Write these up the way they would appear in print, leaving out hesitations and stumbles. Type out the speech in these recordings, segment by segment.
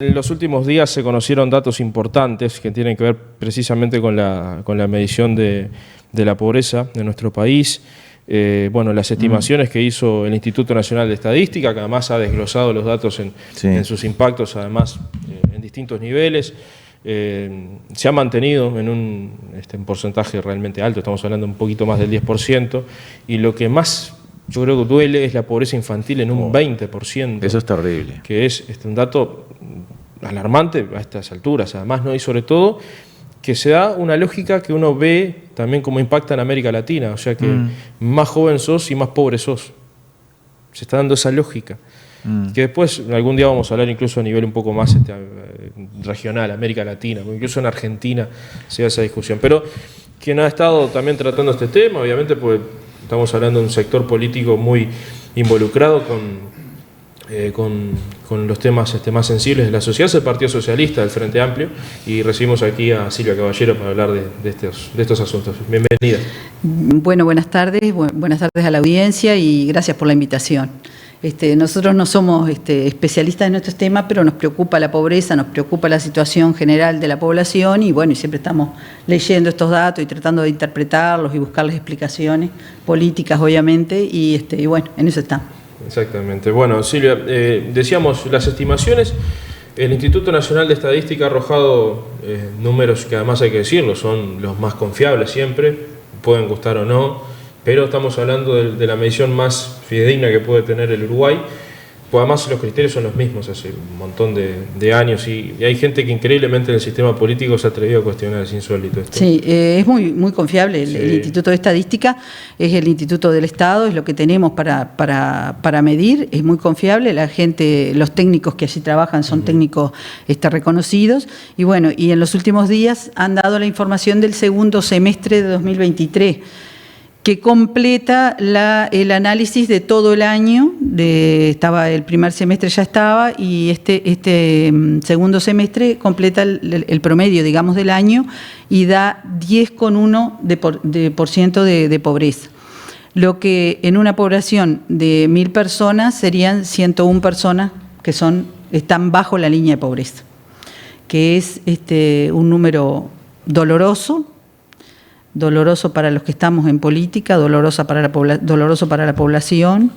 En los últimos días se conocieron datos importantes que tienen que ver precisamente con la medición de la pobreza de nuestro país. Bueno, las estimaciones que hizo el Instituto Nacional de Estadística, que además ha desglosado los datos en sus impactos, además en distintos niveles, se ha mantenido en un porcentaje realmente alto, estamos hablando un poquito más del 10%, y lo que más yo creo que duele es la pobreza infantil en un 20%. Eso es terrible. Que es un dato alarmante a estas alturas, además, ¿no? Y sobre todo que se da una lógica que uno ve también cómo impacta en América Latina, o sea que más joven sos y más pobre sos. Se está dando esa lógica. Que después algún día vamos a hablar incluso a nivel un poco más regional, América Latina, incluso en Argentina se da esa discusión. Pero quien ha estado también tratando este tema, obviamente, pues estamos hablando de un sector político muy involucrado con los temas más sensibles de la sociedad, es el Partido Socialista del Frente Amplio, y recibimos aquí a Silvia Caballero para hablar de estos asuntos. Bienvenida. Bueno, buenas tardes a la audiencia y gracias por la invitación. Nosotros no somos especialistas en estos temas, pero nos preocupa la pobreza, nos preocupa la situación general de la población y bueno, y siempre estamos leyendo estos datos y tratando de interpretarlos y buscarles explicaciones políticas, obviamente, y bueno, en eso estamos. Exactamente. Bueno, Silvia, decíamos las estimaciones. El Instituto Nacional de Estadística ha arrojado números que además hay que decirlo, son los más confiables siempre, pueden gustar o no, pero estamos hablando de la medición más fidedigna que puede tener el Uruguay. Pues además los criterios son los mismos hace un montón de años y hay gente que increíblemente en el sistema político se ha atrevido a cuestionar, es insólito esto. Sí, es muy confiable. El Instituto de Estadística es el Instituto del Estado, es lo que tenemos para medir, es muy confiable. La gente, los técnicos que allí trabajan son técnicos reconocidos y bueno, y en los últimos días han dado la información del segundo semestre de 2023. Que completa el análisis de todo el año, el primer semestre ya estaba, y este segundo semestre completa el promedio, digamos, del año, y da 10,1% de pobreza. Lo que en una población de 1000 personas serían 101 personas que están bajo la línea de pobreza, que es un número doloroso para los que estamos en política, doloroso para la población,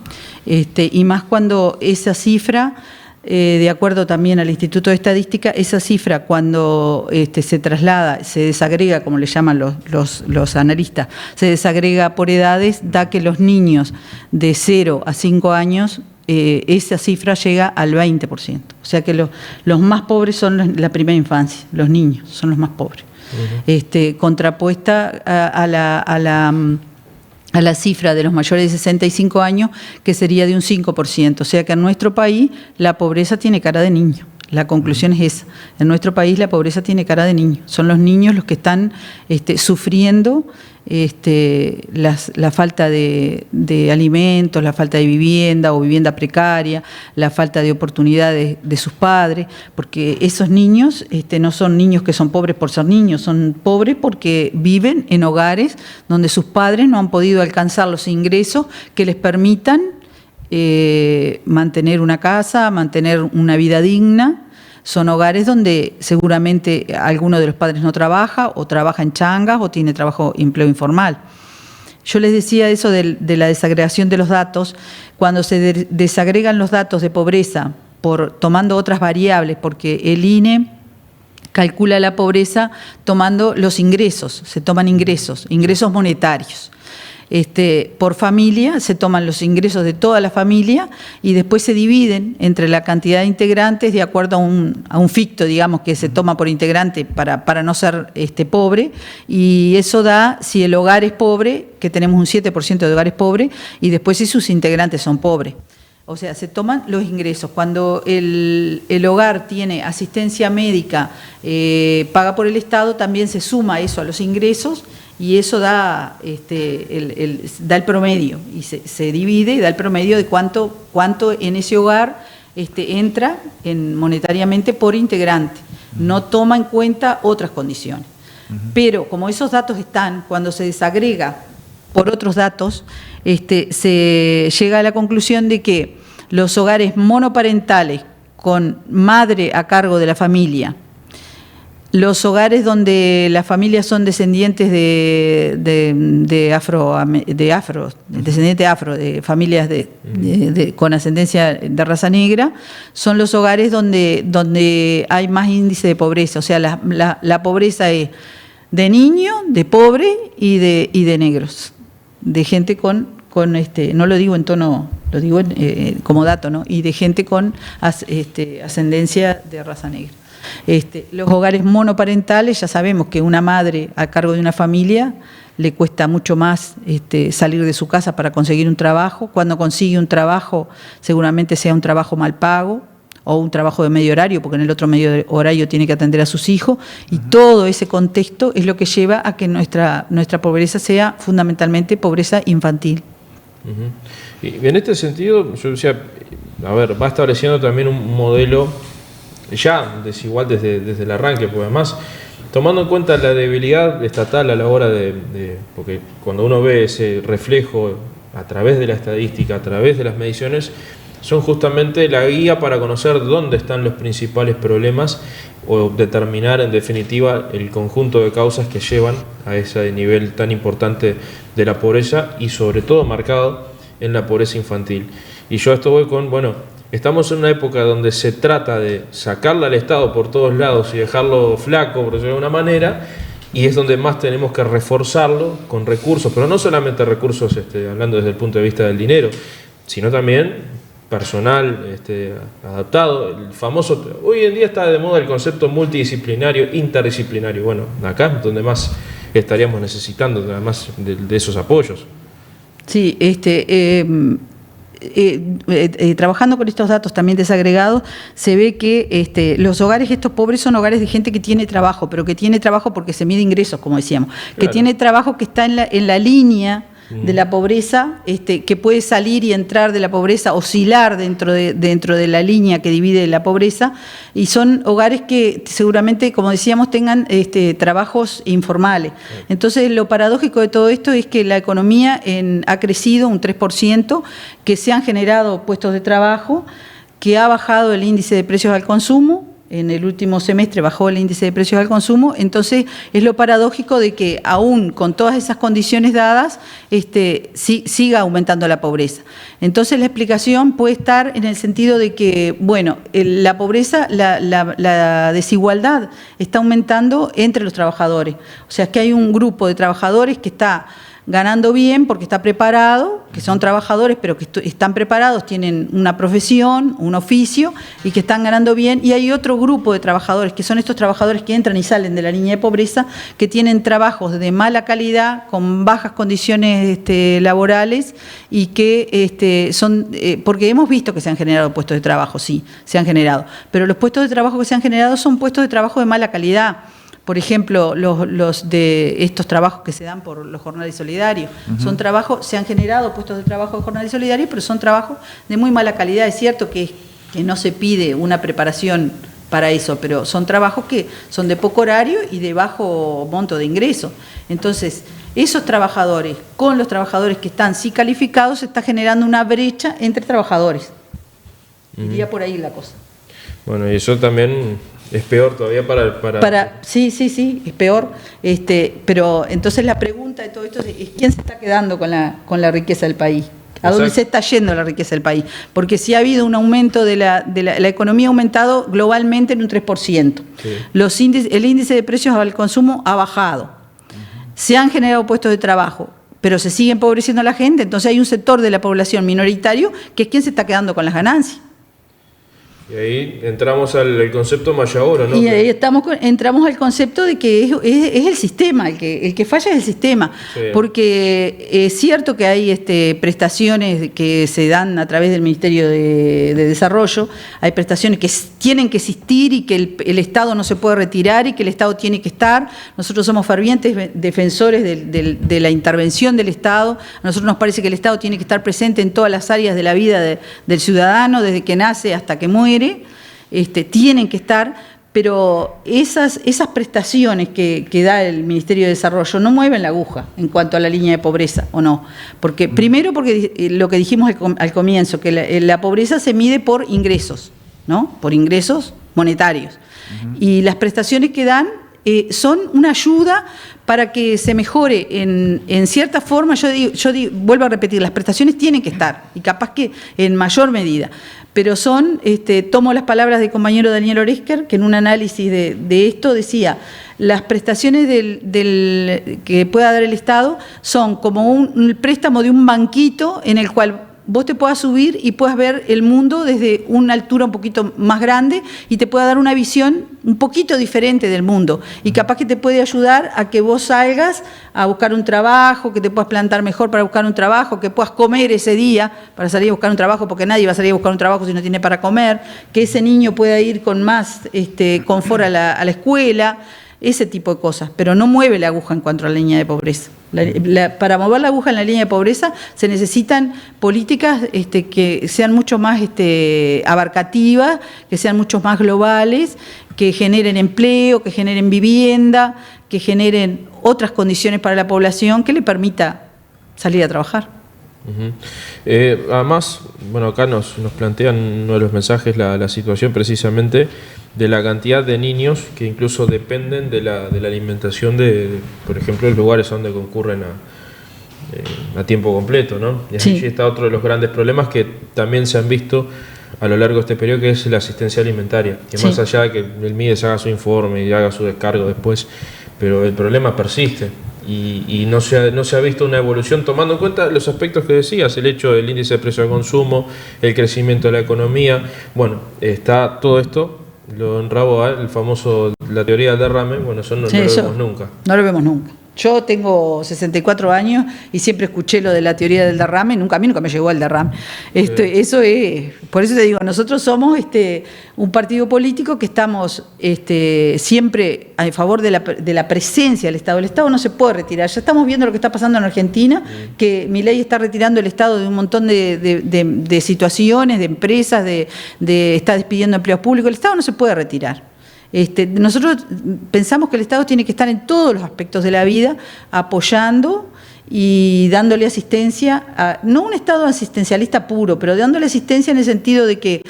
y más cuando esa cifra, de acuerdo también al Instituto de Estadística, esa cifra cuando se traslada, se desagrega, como le llaman los analistas, se desagrega por edades, da que los niños de 0 a 5 años, esa cifra llega al 20%. O sea que los más pobres son la primera infancia, los niños son los más pobres. Contrapuesta a la cifra de los mayores de 65 años, que sería de un 5%. O sea que en nuestro país la pobreza tiene cara de niño. La conclusión es esa. En nuestro país la pobreza tiene cara de niño. Son los niños los que están sufriendo la falta de alimentos, la falta de vivienda o vivienda precaria, la falta de oportunidades de sus padres, porque esos niños no son niños que son pobres por ser niños, son pobres porque viven en hogares donde sus padres no han podido alcanzar los ingresos que les permitan mantener una casa, mantener una vida digna. Son hogares donde seguramente alguno de los padres no trabaja o trabaja en changas o tiene empleo informal. Yo les decía eso de la desagregación de los datos, cuando se desagregan los datos de pobreza tomando otras variables, porque el INE calcula la pobreza tomando los ingresos, se toman ingresos monetarios. Por familia, se toman los ingresos de toda la familia y después se dividen entre la cantidad de integrantes de acuerdo a un ficto, digamos, que se toma por integrante para no ser pobre, y eso da, si el hogar es pobre, que tenemos un 7% de hogares pobres, y después si sus integrantes son pobres. O sea, se toman los ingresos. Cuando el hogar tiene asistencia médica paga por el Estado, también se suma eso a los ingresos y eso da el promedio y se divide y da el promedio de cuánto en ese hogar entra monetariamente por integrante. No toma en cuenta otras condiciones. Pero como esos datos están, cuando se desagrega por otros datos, se llega a la conclusión de que los hogares monoparentales con madre a cargo de la familia, los hogares donde las familias son descendientes de familias con ascendencia de raza negra, son los hogares donde hay más índice de pobreza. O sea, la pobreza es de niño, de pobre y de negros, de gente con no lo digo en tono, lo digo como dato, ¿no? Y de gente con ascendencia de raza negra. Los hogares monoparentales, ya sabemos que una madre a cargo de una familia le cuesta mucho más salir de su casa para conseguir un trabajo. Cuando consigue un trabajo, seguramente sea un trabajo mal pago o un trabajo de medio horario, porque en el otro medio horario tiene que atender a sus hijos, y todo ese contexto es lo que lleva a que nuestra pobreza sea fundamentalmente pobreza infantil. Y en este sentido, yo decía, va estableciendo también un modelo ya desigual desde el arranque, porque además, tomando en cuenta la debilidad estatal a la hora porque cuando uno ve ese reflejo a través de la estadística, a través de las mediciones, son justamente la guía para conocer dónde están los principales problemas o determinar en definitiva el conjunto de causas que llevan a ese nivel tan importante de la pobreza y sobre todo marcado en la pobreza infantil. Y yo esto voy con, estamos en una época donde se trata de sacarle al Estado por todos lados y dejarlo flaco, por decirlo de alguna manera, y es donde más tenemos que reforzarlo con recursos, pero no solamente recursos, hablando desde el punto de vista del dinero, sino también personal adaptado. El famoso, hoy en día está de moda el concepto multidisciplinario, interdisciplinario. Bueno, acá es donde más estaríamos necesitando, además de esos apoyos. Sí, trabajando con estos datos también desagregados, se ve que los hogares estos pobres son hogares de gente que tiene trabajo, pero que tiene trabajo porque se mide ingresos, como decíamos, claro, que tiene trabajo que está en la línea de la pobreza, que puede salir y entrar de la pobreza, oscilar dentro de la línea que divide la pobreza, y son hogares que seguramente, como decíamos, tengan trabajos informales. Entonces, lo paradójico de todo esto es que la economía ha crecido un 3%, que se han generado puestos de trabajo, que ha bajado el índice de precios al consumo. En el último semestre bajó el índice de precios al consumo. Entonces, es lo paradójico de que aún con todas esas condiciones dadas, siga aumentando la pobreza. Entonces, la explicación puede estar en el sentido de que, la pobreza, la desigualdad está aumentando entre los trabajadores. O sea, que hay un grupo de trabajadores que está ganando bien porque está preparado, que son trabajadores pero que están preparados, tienen una profesión, un oficio y que están ganando bien, y hay otro grupo de trabajadores que son estos trabajadores que entran y salen de la línea de pobreza, que tienen trabajos de mala calidad, con bajas condiciones laborales, y que son, porque hemos visto que se han generado puestos de trabajo, sí, se han generado, pero los puestos de trabajo que se han generado son puestos de trabajo de mala calidad. Por ejemplo, los de estos trabajos que se dan por los jornales solidarios, son trabajos, se han generado puestos de trabajo de jornales solidarios, pero son trabajos de muy mala calidad. Es cierto que no se pide una preparación para eso, pero son trabajos que son de poco horario y de bajo monto de ingreso. Entonces, esos trabajadores con los trabajadores que están sí calificados, se está generando una brecha entre trabajadores. Iría por ahí la cosa. Bueno, y eso también es peor todavía para... Sí, es peor. Pero entonces la pregunta de todo esto es ¿quién se está quedando con la riqueza del país? ¿A dónde se está yendo la riqueza del país? Porque si ha habido un aumento de la economía, ha aumentado globalmente en un 3%. Sí. El índice de precios al consumo ha bajado. Se han generado puestos de trabajo, pero se sigue empobreciendo a la gente. Entonces hay un sector de la población minoritario que es quien se está quedando con las ganancias. Y ahí entramos al concepto Mayaoro, ¿no? Y ahí entramos al concepto de que es el sistema, el que falla es el sistema. Sí. Porque es cierto que hay prestaciones que se dan a través del Ministerio de Desarrollo, hay prestaciones que tienen que existir y que el Estado no se puede retirar y que el Estado tiene que estar. Nosotros somos fervientes defensores de la intervención del Estado. A nosotros nos parece que el Estado tiene que estar presente en todas las áreas de la vida del ciudadano, desde que nace hasta que muere. Tienen que estar, pero esas prestaciones que da el Ministerio de Desarrollo no mueven la aguja en cuanto a la línea de pobreza, ¿o no? Porque primero porque lo que dijimos al comienzo, que la pobreza se mide por ingresos, ¿no? Por ingresos monetarios. Y las prestaciones que dan son una ayuda para que se mejore en cierta forma. Vuelvo a repetir, las prestaciones tienen que estar, y capaz que en mayor medida, pero tomo las palabras del compañero Daniel Oresker, que en un análisis de esto decía, las prestaciones que pueda dar el Estado son como un préstamo de un banquito en el cual vos te puedas subir y puedas ver el mundo desde una altura un poquito más grande y te pueda dar una visión un poquito diferente del mundo. Y capaz que te puede ayudar a que vos salgas a buscar un trabajo, que te puedas plantar mejor para buscar un trabajo, que puedas comer ese día para salir a buscar un trabajo, porque nadie va a salir a buscar un trabajo si no tiene para comer, que ese niño pueda ir con más confort a la escuela, ese tipo de cosas, pero no mueve la aguja en cuanto a la línea de pobreza. Para mover la aguja en la línea de pobreza se necesitan políticas que sean mucho más abarcativas, que sean mucho más globales, que generen empleo, que generen vivienda, que generen otras condiciones para la población que le permita salir a trabajar. Además, bueno, acá nos plantean uno de los mensajes la situación precisamente de la cantidad de niños que incluso dependen de la alimentación por ejemplo, de lugares donde concurren a tiempo completo, ¿no? Y allí está otro de los grandes problemas que también se han visto a lo largo de este periodo, que es la asistencia alimentaria, que más allá de que el MIDES haga su informe y haga su descargo después, pero el problema persiste. Y no se ha visto una evolución tomando en cuenta los aspectos que decías, el hecho del índice de precio al consumo, el crecimiento de la economía. Bueno, está todo esto, lo enrabo el famoso, la teoría del derrame. Bueno, eso no lo vemos nunca. No lo vemos nunca. Yo tengo 64 años y siempre escuché lo de la teoría del derrame, a mí nunca me llegó al derrame. Eso es, por eso te digo, nosotros somos un partido político que estamos siempre a favor de la presencia del Estado. El Estado no se puede retirar. Ya estamos viendo lo que está pasando en Argentina, que Milei está retirando el Estado de un montón de situaciones, de empresas, está despidiendo empleos públicos. El Estado no se puede retirar. Nosotros pensamos que el Estado tiene que estar en todos los aspectos de la vida, apoyando y dándole asistencia, no un Estado asistencialista puro, pero dándole asistencia en el sentido de que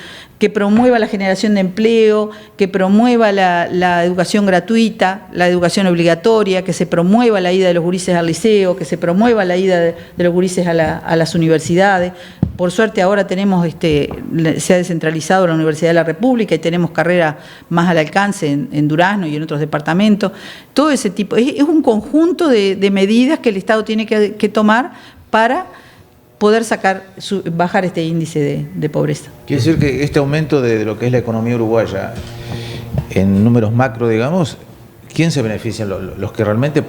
promueva la generación de empleo, que promueva la educación gratuita, la educación obligatoria, que se promueva la ida de los gurises al liceo, que se promueva la ida de los gurises a las universidades. Por suerte ahora tenemos, se ha descentralizado la Universidad de la República y tenemos carreras más al alcance en Durazno y en otros departamentos. Todo ese tipo, es un conjunto de medidas que el Estado tiene que tomar para poder bajar este índice de pobreza. Quiere decir que este aumento de lo que es la economía uruguaya, en números macro, digamos, ¿quién se beneficia? Los que realmente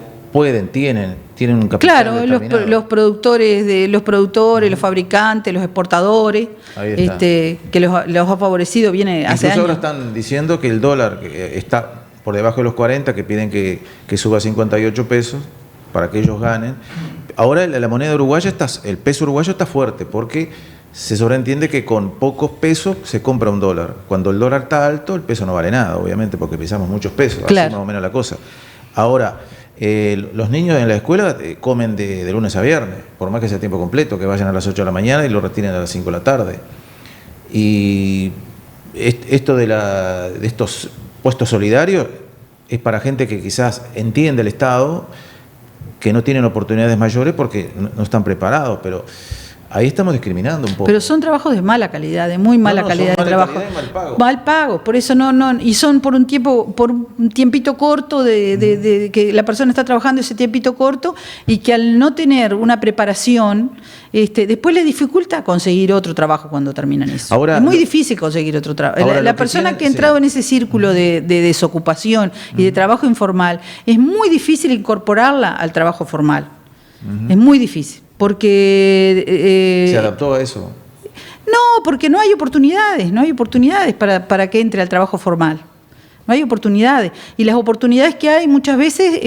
tienen un capital determinado. Claro, los productores, los fabricantes, los exportadores, que los ha favorecido viene hace años. Ahora están diciendo que el dólar está por debajo de los 40, que piden que suba a 58 pesos para que ellos ganen. Ahora la moneda uruguaya el peso uruguayo está fuerte porque se sobreentiende que con pocos pesos se compra un dólar. Cuando el dólar está alto, el peso no vale nada, obviamente, porque pesamos muchos pesos, claro. Así más o menos la cosa. Ahora, los niños en la escuela comen de lunes a viernes, por más que sea tiempo completo, que vayan a las 8 de la mañana y lo retiren a las 5 de la tarde. Y esto de estos puestos solidarios es para gente que quizás entiende el Estado, que no tienen oportunidades mayores porque no están preparados, pero ahí estamos discriminando un poco. Pero son trabajos de mala calidad, de muy mala calidad de trabajo. Mal pago, por eso y son por un tiempito corto de que la persona está trabajando ese tiempito corto y que al no tener una preparación, después le dificulta conseguir otro trabajo cuando terminan eso. Ahora, es muy difícil conseguir otro trabajo. La persona que ha entrado en ese círculo de desocupación y de trabajo informal, es muy difícil incorporarla al trabajo formal. Es muy difícil. Porque ¿se adaptó a eso? No, porque no hay oportunidades para que entre al trabajo formal. No hay oportunidades. Y las oportunidades que hay muchas veces,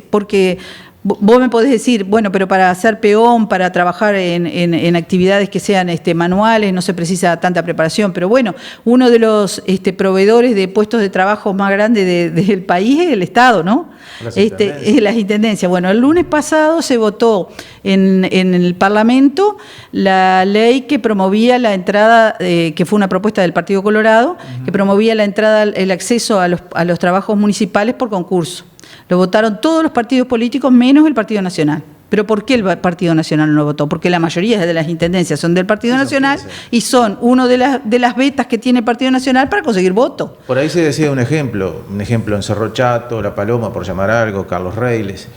porque Vos me podés decir, bueno, pero para ser peón, para trabajar en actividades que sean manuales, no se precisa tanta preparación. Pero bueno, uno de los proveedores de puestos de trabajo más grandes del país es el Estado, ¿no? Las intendencias. Bueno, el lunes pasado se votó en el Parlamento la ley que promovía la entrada, que fue una propuesta del Partido Colorado, que promovía la entrada, el acceso a los trabajos municipales por concurso. Lo votaron todos los partidos políticos menos el Partido Nacional. ¿Pero por qué el Partido Nacional no lo votó? Porque la mayoría de las intendencias son del Partido Nacional y son una de las vetas que tiene el Partido Nacional para conseguir votos. Por ahí se decía un ejemplo en Cerro Chato, La Paloma, por llamar algo, Carlos Reiles.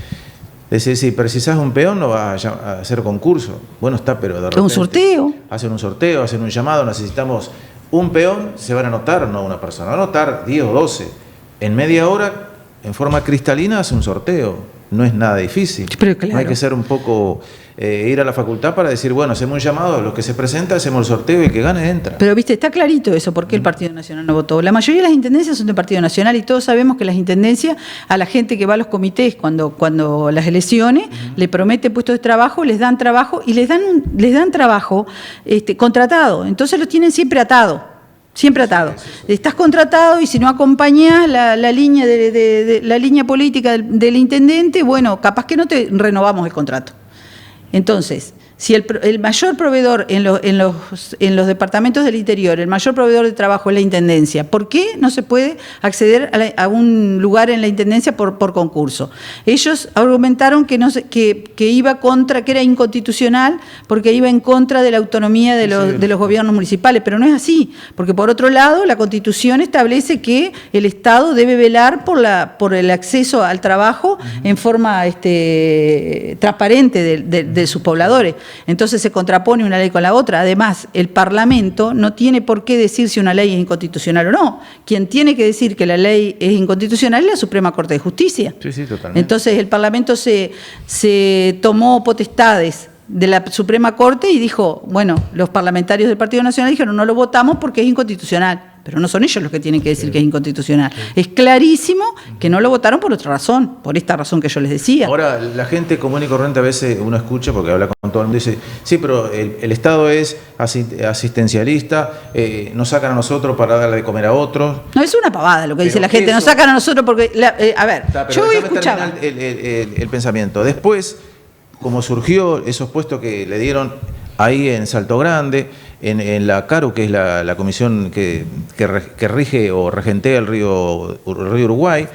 Decía, si precisás un peón no vas a hacer concurso. Bueno, está, pero de repente... Un sorteo. Hacen un sorteo, hacen un llamado, necesitamos un peón, se van a anotar, no una persona, van a anotar 10 o 12. En media hora, en forma cristalina, hace un sorteo. No es nada difícil. Pero claro. No hay que ser un poco, ir a la facultad para decir, bueno, hacemos un llamado, los que se presentan, hacemos el sorteo y el que gane entra. Pero viste, está clarito eso, ¿por qué el Partido Nacional no votó? La mayoría de las intendencias son del Partido Nacional y todos sabemos que las intendencias, a la gente que va a los comités cuando las elecciones, le promete puestos de trabajo, les dan trabajo y les dan trabajo contratado. Entonces los tienen siempre atados. Siempre atado. Estás contratado y si no acompañás la línea la línea política del intendente, bueno, capaz que no te renovamos el contrato. Entonces, si el mayor proveedor en los departamentos del interior, el mayor proveedor de trabajo es la intendencia, ¿por qué no se puede acceder a un lugar en la intendencia por concurso? Ellos argumentaron que iba contra, que era inconstitucional, porque iba en contra de la autonomía de los gobiernos municipales, pero no es así, porque por otro lado la Constitución establece que el Estado debe velar por el acceso al trabajo en forma transparente de sus pobladores. Entonces se contrapone una ley con la otra. Además, el Parlamento no tiene por qué decir si una ley es inconstitucional o no. Quien tiene que decir que la ley es inconstitucional es la Suprema Corte de Justicia. Sí, totalmente. Entonces el Parlamento se tomó potestades de la Suprema Corte y dijo, bueno, los parlamentarios del Partido Nacional dijeron no lo votamos porque es inconstitucional. Pero no son ellos los que tienen que decir que es inconstitucional. Es clarísimo que no lo votaron por otra razón, por esta razón que yo les decía. Ahora, la gente común y corriente a veces uno escucha, porque habla con todo el mundo, dice, sí, pero el Estado es asistencialista, nos sacan a nosotros para darle de comer a otros. No, es una pavada lo que dice la gente, nos sacan a nosotros porque... a ver, yo voy a escuchar el pensamiento. Después, como surgió esos puestos que le dieron ahí en Salto Grande, en la CARU, que es la comisión que rige o regentea el río Uruguay,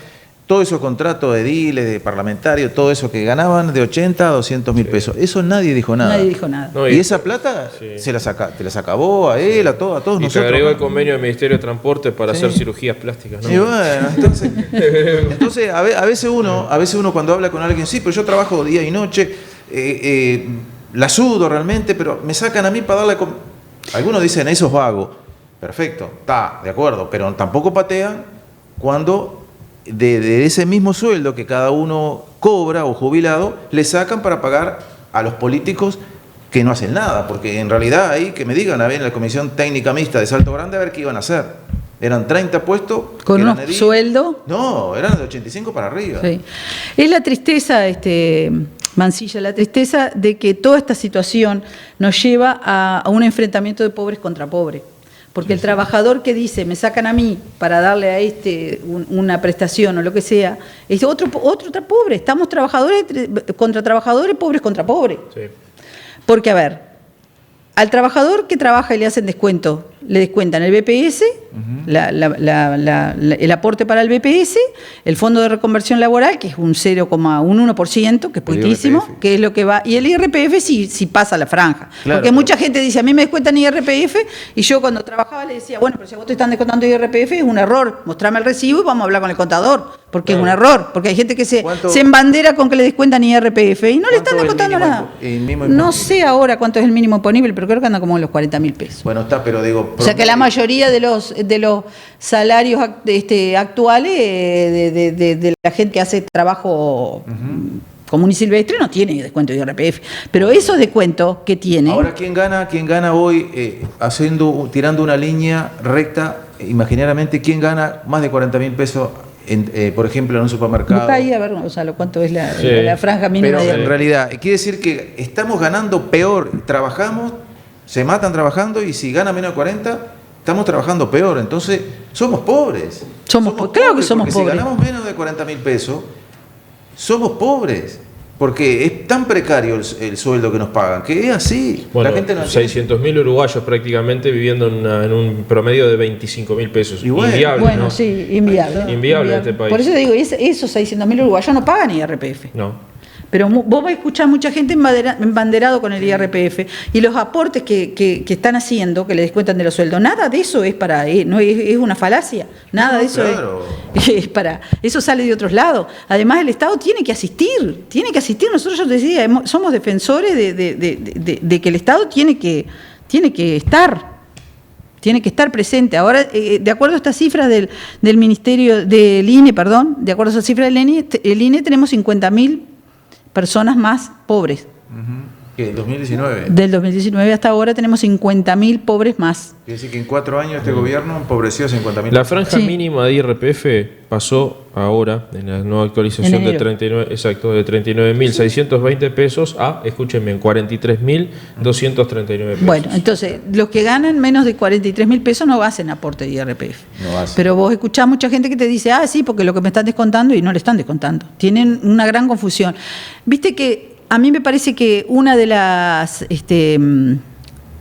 todos esos contratos de ediles, de parlamentarios, todo eso que ganaban de 80 a 200 mil pesos, eso nadie dijo nada. Nadie dijo nada. No, y esa plata te las acabó a él, a todos nosotros. Y se agregó el convenio del Ministerio de Transporte para hacer cirugías plásticas, ¿no? Y bueno, entonces a veces uno cuando habla con alguien, sí, pero yo trabajo día y noche, la sudo realmente, pero me sacan a mí para darle... Algunos dicen, eso es vago. Perfecto, está, de acuerdo, pero tampoco patean cuando de ese mismo sueldo que cada uno cobra o jubilado, le sacan para pagar a los políticos que no hacen nada, porque en realidad ahí que me digan, a ver, en la Comisión Técnica Mixta de Salto Grande, a ver qué iban a hacer. Eran 30 puestos. ¿Con unos sueldos? No, eran de 85 para arriba. Sí. Es la tristeza, Mancilla, la tristeza de que toda esta situación nos lleva a un enfrentamiento de pobres contra pobres. Porque el trabajador que dice, me sacan a mí para darle a una prestación o lo que sea, es otro pobre. Estamos trabajadores contra trabajadores, pobres contra pobres. Sí. Porque, a ver, al trabajador que trabaja y le hacen descuento, le descuentan el BPS, el aporte para el BPS, el Fondo de Reconversión Laboral, que es un 0,1%, que es poquitísimo, que es lo que va, y el IRPF si pasa la franja. Claro, porque mucha gente dice, a mí me descuentan IRPF, y yo cuando trabajaba le decía, bueno, pero si a vos te están descontando IRPF es un error, mostrame el recibo y vamos a hablar con el contador, porque es un error, porque hay gente que se embandera con que le descuentan IRPF y no le están descontando nada. No sé ahora cuánto es el mínimo imponible, pero creo que anda como en los 40.000 pesos. Bueno, está, pero digo... O sea que la mayoría de los salarios actuales de la gente que hace trabajo común y silvestre no tiene descuento de IRPF. Pero esos descuentos que tiene... Ahora, ¿quién gana hoy tirando una línea recta, imaginariamente, quién gana más de 40.000 pesos por ejemplo, en un supermercado. Busca ahí a ver, Gonzalo, cuánto es la, Sí. la franja mínima. Pero de... en realidad, quiere decir que estamos ganando peor. Trabajamos, se matan trabajando y si gana menos de 40, estamos trabajando peor. Entonces, somos pobres. Claro que somos porque pobres. Si ganamos menos de 40.000 pesos, somos pobres. Porque es tan precario el sueldo que nos pagan, que es así. Bueno, La gente no 600.000 uruguayos prácticamente viviendo en un promedio de 25.000 pesos. Y bueno, Inviable, Bueno, ¿no? sí, inviable. Inviable en este país. Por eso digo, esos 600.000 uruguayos no pagan IRPF. No. Pero vos vas a escuchar mucha gente embanderado con el IRPF y los aportes que están haciendo, que le descuentan de los sueldos, nada de eso es para, no es una falacia, nada de eso claro. es para, eso sale de otros lados. Además el Estado tiene que asistir, nosotros, yo te decía, somos defensores de que el Estado tiene que estar presente. Ahora, de acuerdo a estas cifras del Ministerio, del INE, perdón, de acuerdo a esas cifras del INE tenemos 50.000 personas más pobres. ¿Qué? ¿El 2019? Del 2019 hasta ahora tenemos 50.000 pobres más. Quiere decir que en 4 años este gobierno empobreció a 50.000. La franja Sí. mínima de IRPF pasó ahora, en la nueva actualización En de enero. 39.620 pesos a, escúchenme, en 43.239 pesos. Bueno, entonces, los que ganan menos de 43.000 pesos no hacen aporte de IRPF. No hace. Pero vos escuchás mucha gente que te dice, sí, porque lo que me están descontando, y no le están descontando. Tienen una gran confusión. Viste que a mí me parece que una de las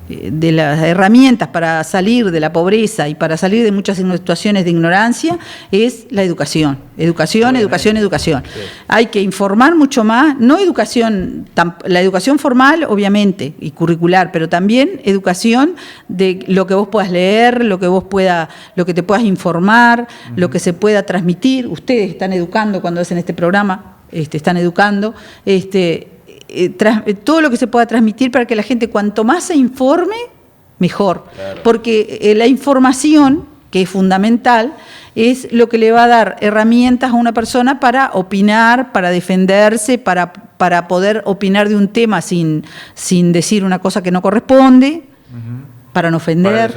herramientas para salir de la pobreza y para salir de muchas situaciones de ignorancia es la educación. Educación. Sí. Hay que informar mucho más, no educación, la educación formal obviamente y curricular, pero también educación de lo que vos puedas leer, lo que te puedas informar, lo que se pueda transmitir. Ustedes están educando cuando hacen este programa, están educando, todo lo que se pueda transmitir para que la gente cuanto más se informe, mejor. Claro. Porque la información, que es fundamental, es lo que le va a dar herramientas a una persona para opinar, para defenderse, para poder opinar de un tema sin decir una cosa que no corresponde, para no ofender.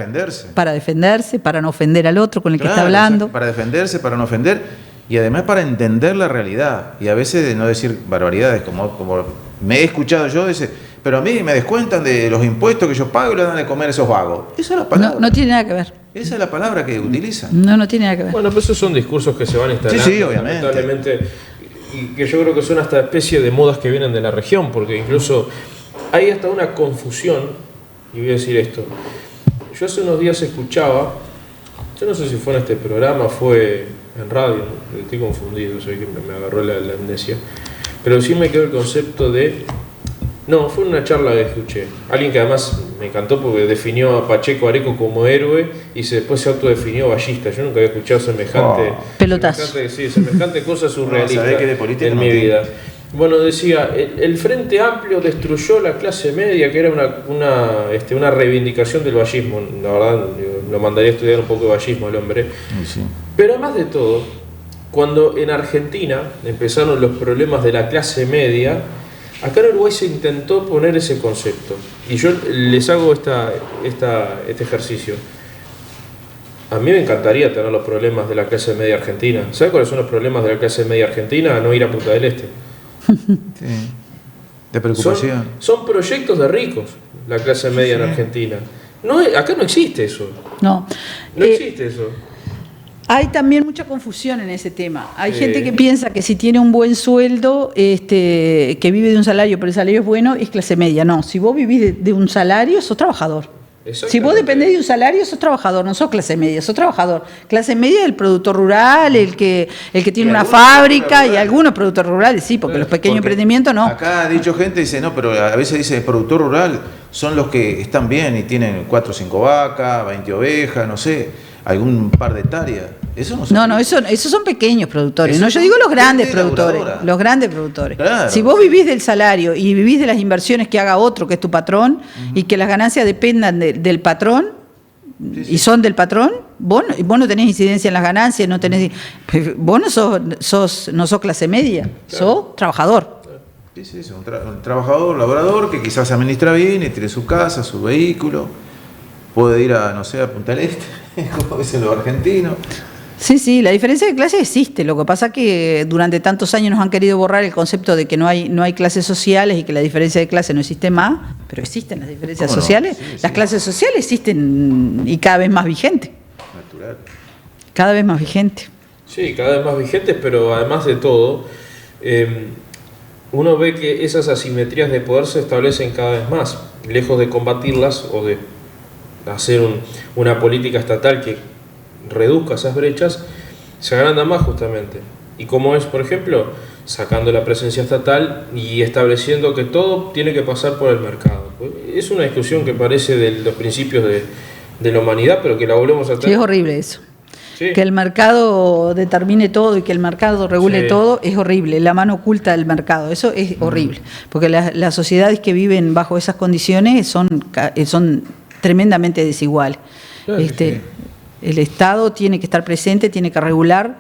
Para defenderse. Para no ofender al otro con el que está Claro, hablando. Para defenderse, para no ofender y además para entender la realidad y a veces de no decir barbaridades como me he escuchado yo, dice, pero a mí me descuentan de los impuestos que yo pago y le dan de comer a esos vagos. Esa es la palabra. No tiene nada que ver. Esa es la palabra que utilizan. No tiene nada que ver. Bueno, pero esos son discursos que se van instalando. Sí, obviamente. Lamentablemente, y que yo creo que son hasta especie de modas que vienen de la región, porque incluso hay hasta una confusión, y voy a decir esto. Yo hace unos días escuchaba, yo no sé si fue en este programa, fue en radio, estoy confundido, sé que me agarró la amnesia, pero sí me quedó el concepto de... No, fue una charla que escuché. Alguien que además me encantó porque definió a Pacheco Areco como héroe y después se autodefinió ballista. Yo nunca había escuchado semejante... Pelotazo. Semejante cosa surrealista sabés que de política en no mi tiene. vida. Bueno, decía, el Frente Amplio destruyó la clase media, que era una reivindicación del vallismo. La verdad, lo mandaría a estudiar un poco de vallismo el hombre. Sí. Pero además de todo, cuando en Argentina empezaron los problemas de la clase media, acá en Uruguay se intentó poner ese concepto. Y yo les hago este ejercicio. A mí me encantaría tener los problemas de la clase media argentina. ¿Sabes cuáles son los problemas de la clase media argentina? No ir a Punta del Este. Sí. De preocupación. Son proyectos de ricos, la clase media en Argentina. Acá no existe eso. No. No existe eso. Hay también mucha confusión en ese tema. Hay gente que piensa que si tiene un buen sueldo, que vive de un salario, pero el salario es bueno, es clase media. No, si vos vivís de un salario, sos trabajador. Si vos dependés de un salario, sos trabajador, no sos clase media, sos trabajador. Clase media es el productor rural, el que tiene una fábrica y algunos productores rurales, sí, porque los pequeños emprendimientos no. Acá ha dicho gente, dice, no, pero a veces dice, el productor rural son los que están bien y tienen 4 o 5 vacas, 20 ovejas, no sé, algún par de hectáreas. Eso no se No, esos son pequeños productores. Eso No, yo digo los son grandes gente productores. laburadora. Los grandes productores. Claro. Si vos vivís del salario y vivís de las inversiones que haga otro, que es tu patrón, y que las ganancias dependan del patrón, y son del patrón, vos no tenés incidencia en las ganancias, vos no sos clase media, sos trabajador. Sí, es un trabajador, laborador, que quizás administra bien y tiene su casa, su vehículo, puede ir a Punta del Este, como dicen los argentinos. Sí, la diferencia de clase existe. Lo que pasa es que durante tantos años nos han querido borrar el concepto de que no hay clases sociales y que la diferencia de clase no existe más, pero existen las diferencias sociales. Sí, las clases sociales existen y cada vez más vigentes. Natural. Cada vez más vigentes. Sí, cada vez más vigentes, pero además de todo, uno ve que esas asimetrías de poder se establecen cada vez más, lejos de combatirlas o de hacer una política estatal que reduzca esas brechas, se agranda más justamente. Y como es, por ejemplo, sacando la presencia estatal y estableciendo que todo tiene que pasar por el mercado. Es una discusión que parece de los principios de la humanidad, pero que la volvemos a tener. Sí, es horrible eso. Sí. Que el mercado determine todo y que el mercado regule todo es horrible. La mano oculta del mercado, eso es horrible. Porque las sociedades que viven bajo esas condiciones son tremendamente desiguales. Claro, sí. El Estado tiene que estar presente, tiene que regular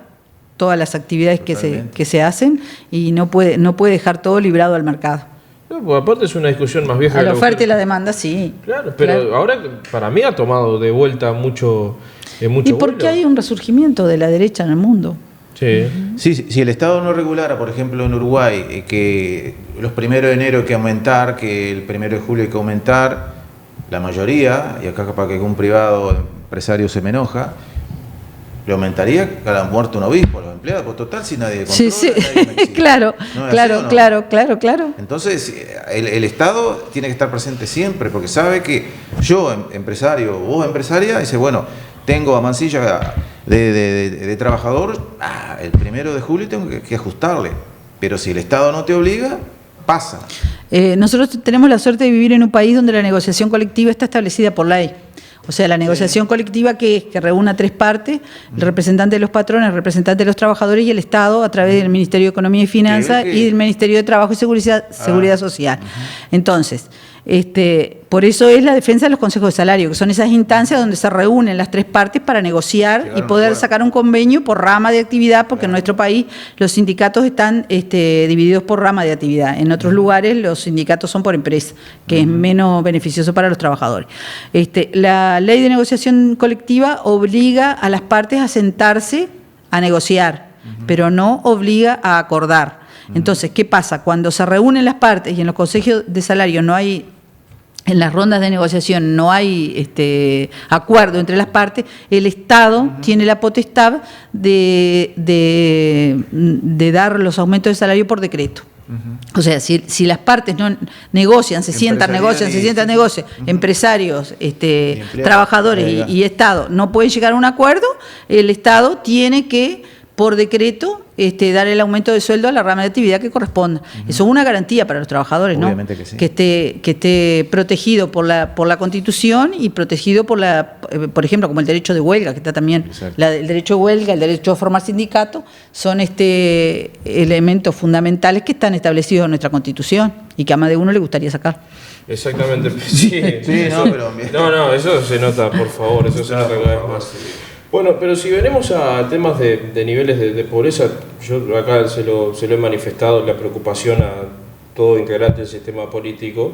todas las actividades que se hacen y no puede dejar todo librado al mercado. No, pues aparte es una discusión más vieja. A la oferta y la demanda, sí. Claro, pero claro. Ahora para mí ha tomado de vuelta mucho y porque hay un resurgimiento de la derecha en el mundo. Sí. Sí, si el Estado no regulara, por ejemplo en Uruguay, que los 1 de enero hay que aumentar, que el 1 de julio hay que aumentar, la mayoría, y acá capaz que un privado empresario se me enoja, le aumentaría cada muerto un obispo a los empleados, pues total, si nadie controla, sí. nadie Claro, ¿no? claro. Entonces, el Estado tiene que estar presente siempre, porque sabe que yo, empresario, vos empresaria, dice, bueno, tengo a Mansilla de trabajador, el 1 de julio tengo que ajustarle, pero si el Estado no te obliga, pasa. Nosotros tenemos la suerte de vivir en un país donde la negociación colectiva está establecida por ley. O sea, la negociación colectiva que reúne a 3 partes, el representante de los patrones, el representante de los trabajadores y el Estado a través del Ministerio de Economía y Finanzas y del Ministerio de Trabajo y Seguridad Social. Entonces, por eso es la defensa de los consejos de salario, que son esas instancias donde se reúnen las 3 partes para negociar y poder sacar un convenio por rama de actividad, porque en nuestro país los sindicatos están divididos por rama de actividad. En otros lugares los sindicatos son por empresa, que es menos beneficioso para los trabajadores. La ley de negociación colectiva obliga a las partes a sentarse a negociar, pero no obliga a acordar. Entonces, ¿qué pasa? Cuando se reúnen las partes y en los consejos de salario no hay, en las rondas de negociación no hay acuerdo entre las partes, el Estado tiene la potestad de dar los aumentos de salario por decreto. O sea, si las partes no negocian, se sientan, negocian, empresarios, trabajadores y Estado no pueden llegar a un acuerdo, el Estado tiene que, por decreto, dar el aumento de sueldo a la rama de actividad que corresponda. Eso es una garantía para los trabajadores, obviamente, ¿no? Que sí. Que esté protegido por la Constitución y protegido por ejemplo, como el derecho de huelga, que está también. El derecho de huelga, el derecho a formar sindicato, son elementos fundamentales que están establecidos en nuestra Constitución y que a más de uno le gustaría sacar. Exactamente. Sí, no, eso se nota, por favor, eso se nota cada vez más. Bueno, pero si venimos a temas de niveles de pobreza, yo acá se lo he manifestado, la preocupación a todo integrante del sistema político.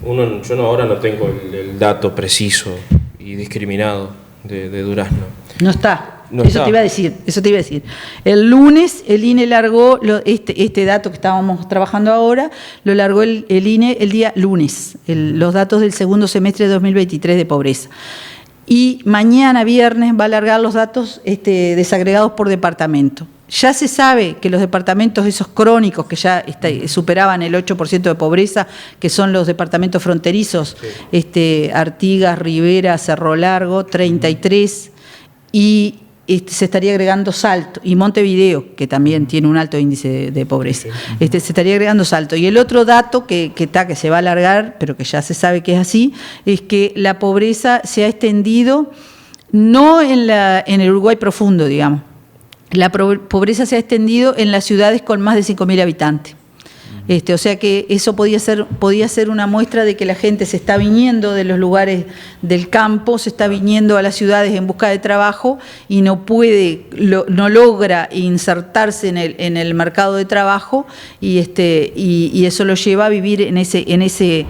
Yo ahora no tengo el dato preciso y discriminado de Durazno. No está. No eso está. te iba a decir. El lunes el INE largó este dato que estábamos trabajando ahora, lo largó el INE el día lunes, los datos del segundo semestre de 2023 de pobreza. Y mañana, viernes, va a alargar los datos desagregados por departamento. Ya se sabe que los departamentos esos crónicos que ya superaban el 8% de pobreza, que son los departamentos fronterizos, Artigas, Rivera, Cerro Largo, 33, y se estaría agregando Salto, y Montevideo, que también tiene un alto índice de pobreza. Se estaría agregando Salto. Y el otro dato que se va a alargar, pero que ya se sabe que es así, es que la pobreza se ha extendido, no en el Uruguay profundo, digamos. La pobreza se ha extendido en las ciudades con más de 5.000 habitantes. O sea que eso podía ser una muestra de que la gente se está viniendo de los lugares del campo, se está viniendo a las ciudades en busca de trabajo y no logra insertarse en el mercado de trabajo y eso lo lleva a vivir en ese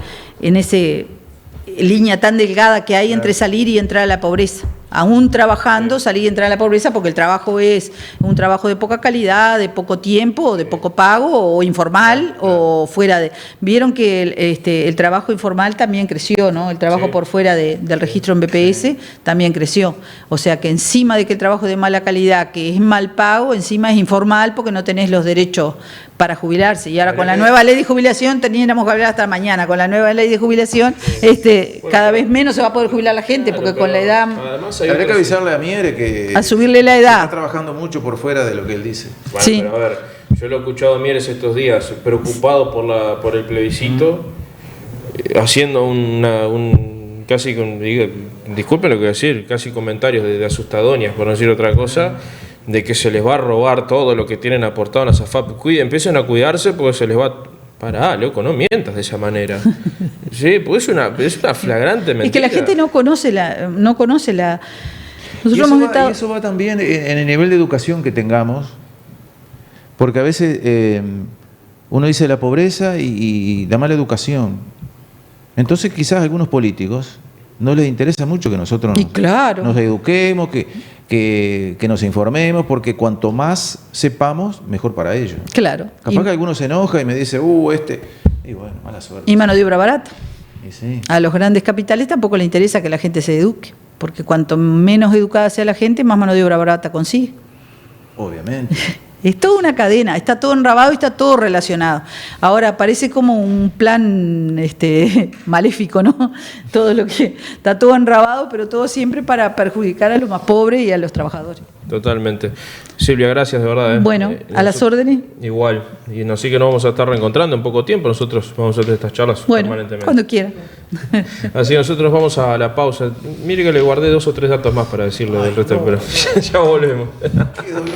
línea tan delgada que hay entre salir y entrar a la pobreza. aún trabajando, salir y entrar en la pobreza, porque el trabajo es un trabajo de poca calidad, de poco tiempo, de poco pago, o informal, o fuera de... Vieron que el trabajo informal también creció, ¿no? El trabajo por fuera del registro en BPS también creció. O sea que encima de que el trabajo es de mala calidad, que es mal pago, encima es informal porque no tenés los derechos para jubilarse. Y ahora con la nueva ley de jubilación, teníamos que hablar hasta mañana, con la nueva ley de jubilación, cada vez menos se va a poder jubilar la gente, porque con la edad... Además, Habría que avisarle a Miere que a subirle la edad. está trabajando mucho por fuera de lo que él dice. Bueno, Sí. pero a ver, yo lo he escuchado a Mieres estos días, preocupado por el plebiscito, haciendo casi, disculpen lo que voy a decir, casi comentarios de asustadoñas, por no decir otra cosa, de que se les va a robar todo lo que tienen aportado en las AFAP. Empiecen a cuidarse porque se les va... Pará, loco, no mientas de esa manera. Sí, porque es una flagrante mentira. Es que la gente no conoce la... Y Nosotros eso, hemos va, estado... y eso va también en el nivel de educación que tengamos, porque a veces uno dice la pobreza y la mala educación. Entonces quizás a algunos políticos no les interesa mucho que nosotros Y claro. nos eduquemos, que nos informemos, porque cuanto más sepamos, mejor para ellos. Claro. Capaz que alguno se enoja y me dice, y bueno, mala suerte. Y mano de obra barata. Y sí. A los grandes capitales tampoco les interesa que la gente se eduque, porque cuanto menos educada sea la gente, más mano de obra barata consigue. Obviamente. Es toda una cadena, está todo enrabado y está todo relacionado. Ahora parece como un plan maléfico, ¿no? Todo lo que está todo enrabado, pero todo siempre para perjudicar a los más pobres y a los trabajadores. Totalmente. Silvia, gracias de verdad. Bueno, a las órdenes. Igual. Y así que nos vamos a estar reencontrando en poco tiempo. Nosotros vamos a hacer estas charlas Bueno, permanentemente. cuando quiera. Así nosotros vamos a la pausa. Mire que le guardé 2 o 3 datos más para decirle del resto, pero ya volvemos. Qué dolor.